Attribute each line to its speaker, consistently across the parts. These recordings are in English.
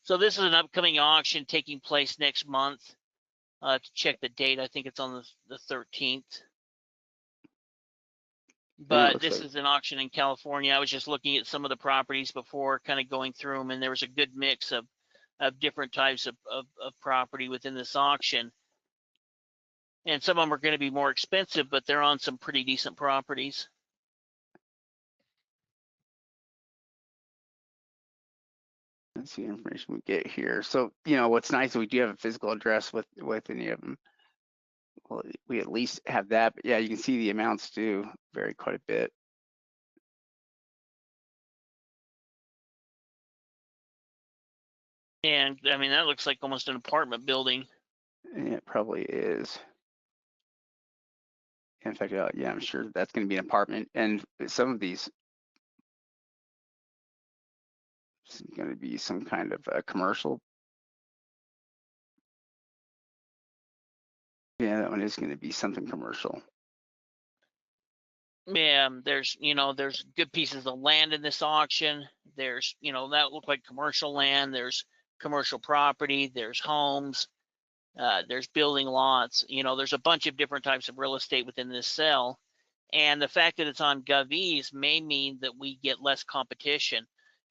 Speaker 1: So this is an upcoming auction taking place next month. To check the date, I think it's on the 13th. But this is an auction in California. I was just looking at some of the properties before, kind of going through them, and there was a good mix of different types of property within this auction. And some of them are going to be more expensive, but they're on some pretty decent properties.
Speaker 2: Let's see the information we get here. So, you know, what's nice is we do have a physical address with any of them. Well, we at least have that, but yeah, you can see the amounts do vary quite a bit.
Speaker 1: And I mean, that looks like almost an apartment building.
Speaker 2: And it probably is. In fact, yeah, I'm sure that's going to be an apartment. And some of these is going to be some kind of commercial. Yeah, that one is going to be something commercial.
Speaker 1: Yeah, there's good pieces of land in this auction. There's that look like commercial land. There's commercial property. There's homes. There's building lots. There's a bunch of different types of real estate within this sale. And the fact that it's on GovEase may mean that we get less competition.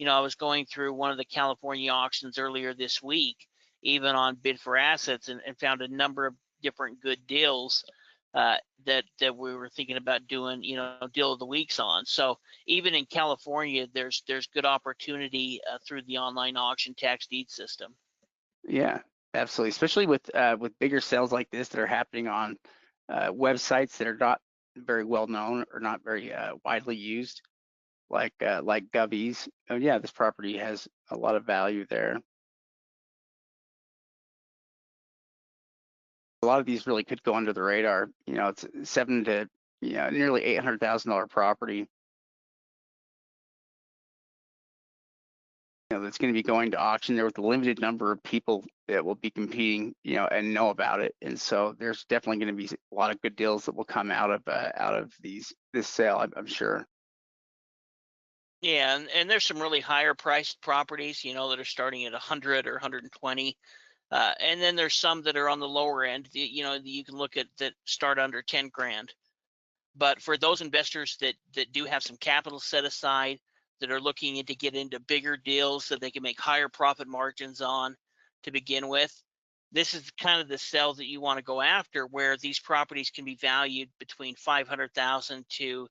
Speaker 1: I was going through one of the California auctions earlier this week, even on Bid for Assets, and found a number of different good deals that we were thinking about doing, deal of the weeks on. So even in California, there's good opportunity through the online auction tax deed system.
Speaker 2: Yeah, absolutely. Especially with bigger sales like this that are happening on websites that are not very well known or not very widely used, like GovEase. Oh yeah, this property has a lot of value there. A lot of these really could go under the radar. It's $700,000 to nearly $800,000 property. That's going to be going to auction there with a limited number of people that will be competing, and know about it. And so there's definitely going to be a lot of good deals that will come out of this sale, I'm sure.
Speaker 1: Yeah, and there's some really higher priced properties, that are starting at 100 or 120. And then there's some that are on the lower end, you can look at that start under 10 grand. But for those investors that do have some capital set aside, that are looking to get into bigger deals that they can make higher profit margins on to begin with, this is kind of the sell that you want to go after, where these properties can be valued between 500,000 to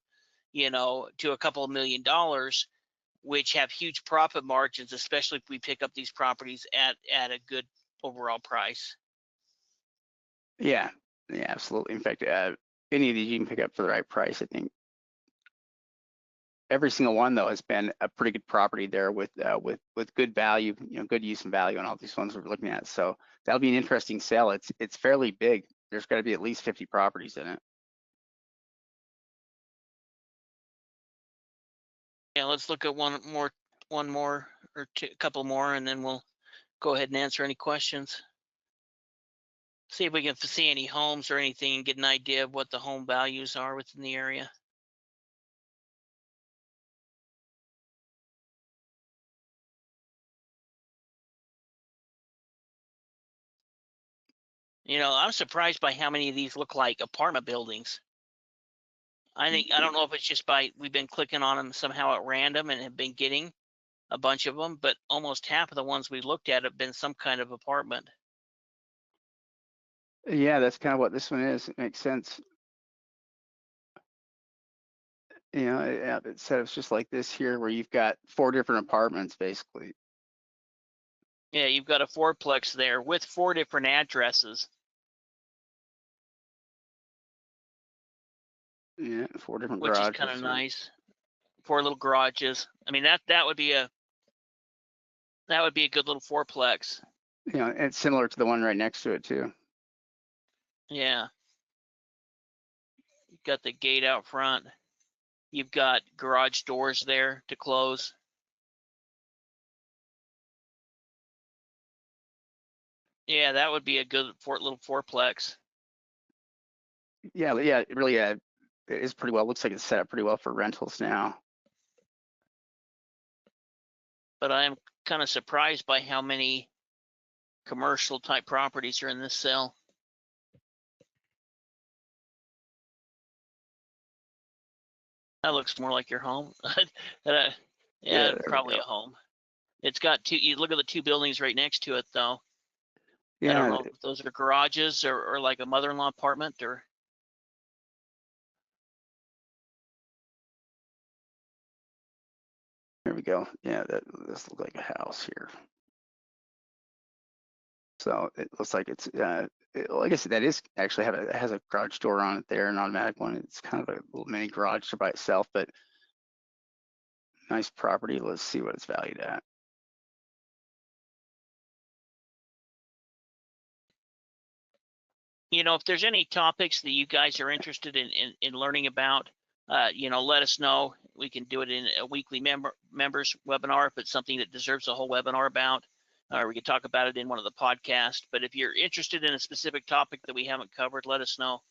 Speaker 1: a couple of $1 million, which have huge profit margins, especially if we pick up these properties at a good overall price.
Speaker 2: Yeah, absolutely. In fact, any of these you can pick up for the right price. I think every single one though has been a pretty good property there with good value, good use and value on all these ones we're looking at. So that'll be an interesting sale. It's fairly big. There's got to be at least 50 properties in it.
Speaker 1: Yeah, let's look at one more or a couple more, and then we'll go ahead and answer any questions. See if we can see any homes or anything and get an idea of what the home values are within the area. I'm surprised by how many of these look like apartment buildings. I don't know if it's just we've been clicking on them somehow at random and have been getting a bunch of them, but almost half of the ones we looked at have been some kind of apartment.
Speaker 2: Yeah, that's kind of what this one is. It makes sense. It's just like this here where you've got 4 different apartments basically.
Speaker 1: Yeah, you've got a fourplex there with 4 different addresses.
Speaker 2: Yeah, 4 different
Speaker 1: which
Speaker 2: garages.
Speaker 1: Which is kind of nice. 4 little garages. I mean, that would be a good little fourplex.
Speaker 2: And it's similar to the one right next to it too.
Speaker 1: Yeah. You've got the gate out front. You've got garage doors there to close. Yeah, that would be a good little fourplex.
Speaker 2: Yeah, it really it is pretty well. Looks like it's set up pretty well for rentals now.
Speaker 1: But I am kind of surprised by how many commercial type properties are in this sale. That looks more like your home. Yeah,
Speaker 2: there we
Speaker 1: probably
Speaker 2: go.
Speaker 1: a home. It's got two, you look at the two buildings right next to it though. I don't
Speaker 2: Yeah,
Speaker 1: know if those are garages or like a mother-in-law apartment or.
Speaker 2: there we go. Yeah, this looks like a house here. So it looks like it's, like I said, that is actually has a garage door on it there, an automatic one. It's kind of a little mini garage by itself, but nice property. Let's see what it's valued at.
Speaker 1: You know, if there's any topics that you guys are interested in learning about, you know, let us know. We can do it in a weekly members webinar if it's something that deserves a whole webinar about, or we could talk about it in one of the podcasts. But if you're interested in a specific topic that we haven't covered, let us know.